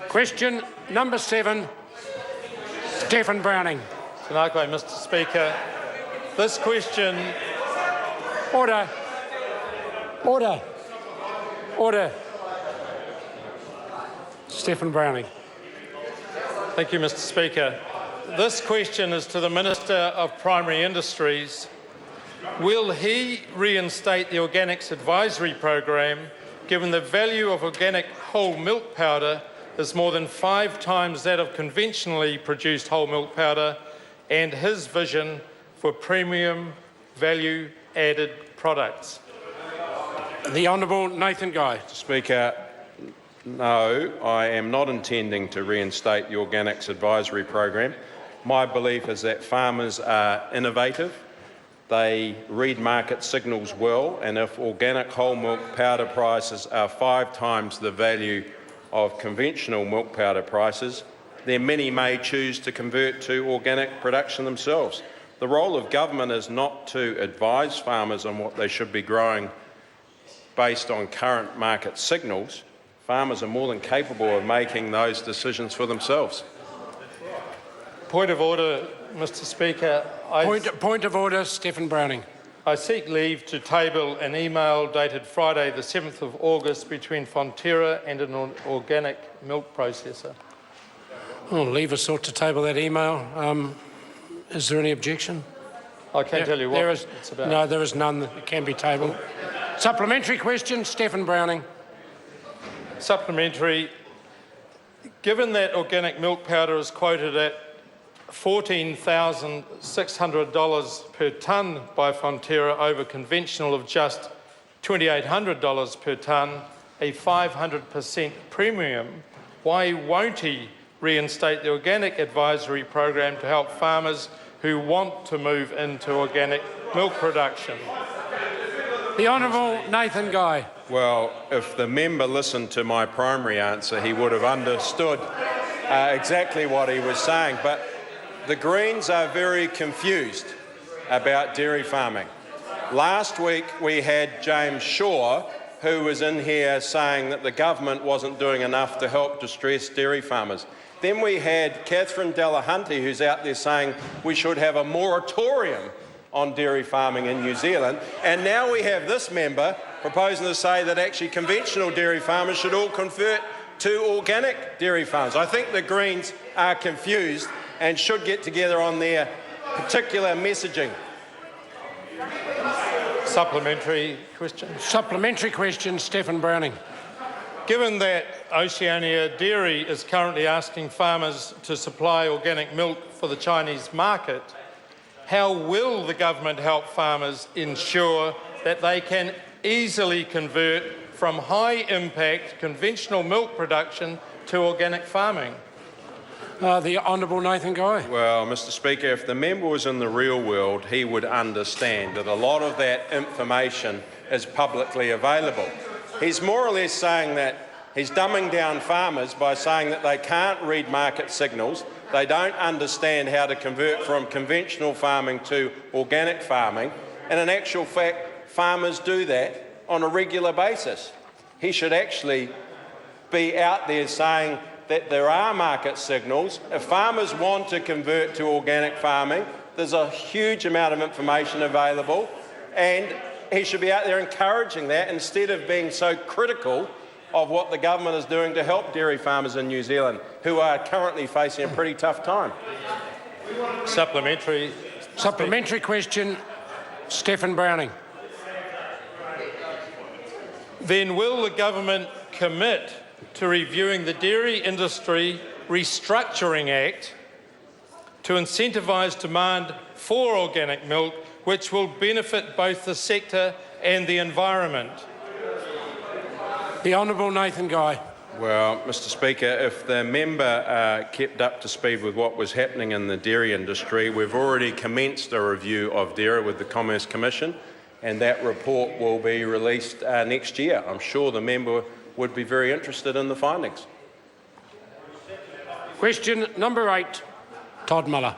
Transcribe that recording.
Question number 7, Steffan Browning. Tēnā Mr. Speaker. This question... Order. Order. Order. Steffan Browning. Thank you, Mr. Speaker. This question is to the Minister of Primary Industries. Will he reinstate the Organics Advisory Program, given the value of organic whole milk powder is more than 5 times that of conventionally produced whole milk powder, and his vision for premium value-added products? The Honourable Nathan Guy. Speaker, no, I am not intending to reinstate the Organics Advisory Program. My belief is that farmers are innovative. They read market signals well, and if organic whole milk powder prices are 5 times the value of conventional milk powder prices, then many may choose to convert to organic production themselves. The role of government is not to advise farmers on what they should be growing based on current market signals. Farmers are more than capable of making those decisions for themselves. Point of order, Mr. Speaker. Point of order, Steffan Browning. I seek leave to table an email dated Friday the 7th of August between Fonterra and an organic milk processor. I'll leave a sort to table that email. Is there any objection? I can't tell you what it's about. No, there is none that can be tabled. Supplementary question, Steffan Browning. Supplementary. Given that organic milk powder is quoted at $14,600 per tonne by Fonterra over conventional of just $2,800 per tonne, a 500% premium, why won't he reinstate the Organic Advisory Program to help farmers who want to move into organic milk production? The Honourable Nathan Guy. Well, if the member listened to my primary answer, he would have understood exactly what he was saying. But the Greens are very confused about dairy farming. Last week we had James Shaw, who was in here saying that the government wasn't doing enough to help distressed dairy farmers. Then we had Catherine Delahunty, who's out there saying we should have a moratorium on dairy farming in New Zealand. And now we have this member proposing to say that actually conventional dairy farmers should all convert to organic dairy farms. I think the Greens are confused and should get together on their particular messaging. Supplementary question. Supplementary question, Steffan Browning. Given that Oceania Dairy is currently asking farmers to supply organic milk for the Chinese market, how will the government help farmers ensure that they can easily convert from high-impact conventional milk production to organic farming? The Honourable Nathan Guy. Well, Mr. Speaker, if the member was in the real world, he would understand that a lot of that information is publicly available. He's more or less saying that he's dumbing down farmers by saying that they can't read market signals, they don't understand how to convert from conventional farming to organic farming, and in actual fact, farmers do that on a regular basis. He should actually be out there saying that there are market signals. If farmers want to convert to organic farming, there's a huge amount of information available, and he should be out there encouraging that instead of being so critical of what the government is doing to help dairy farmers in New Zealand, who are currently facing a pretty tough time. Supplementary. Supplementary question, Steffan Browning. Then will the government commit to reviewing the Dairy Industry Restructuring Act to incentivise demand for organic milk, which will benefit both the sector and the environment? The Honourable Nathan Guy. Well, Mr. Speaker, if the member kept up to speed with what was happening in the dairy industry, we've already commenced a review of dairy with the Commerce Commission, and that report will be released next year. I'm sure the member would be very interested in the findings. Question number 8, Todd Muller.